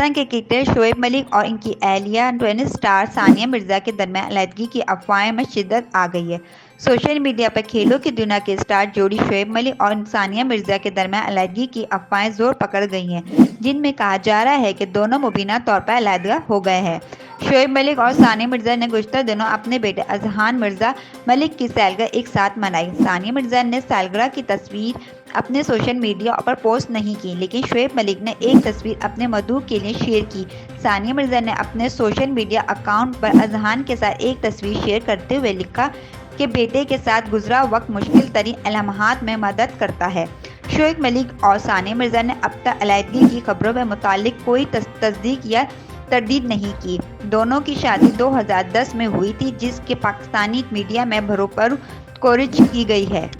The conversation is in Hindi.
पाकिस्तान के क्रिकेटर शोएब मलिक और इनकी अहलिया टेनिस स्टार सानिया मिर्जा के दरमियान अलहदगी की अफवाहें में शिद्दत आ गई है। सोशल मीडिया पर खेलों की दुनिया के स्टार जोड़ी शोएब मलिक और सानिया मिर्जा के दरमियान अलहदगी की अफवाहें जोर पकड़ गई हैं, जिनमें कहा जा रहा है कि दोनों मुबीना तौर पर अलहदा हो गए हैं। शोएब मलिक और सानिया मिर्जा ने गुज़िश्ता दिनों अपने बेटे अजहान मिर्जा मलिक की सालगिरह एक साथ मनाई। सानिया मिर्जा ने सालगिरह की तस्वीर अपने सोशल मीडिया पर पोस्ट नहीं की, लेकिन शोएब मलिक ने एक तस्वीर अपने मधु के लिए शेयर की। सानिया मिर्जा ने अपने सोशल मीडिया अकाउंट पर अजहान के साथ एक तस्वीर शेयर करते हुए लिखा कि बेटे के साथ गुजरा वक्त मुश्किल तरीन लम्हात में मदद करता है। शोएब मलिक और सानिया मिर्जा ने अब तक अलहदगी की खबरों में मुताल्लिक कोई तस्दीक या तरदीद नहीं की। दोनों की शादी 2010 में हुई थी, जिसके पाकिस्तानी मीडिया में भरपूर कवरेज की गई है।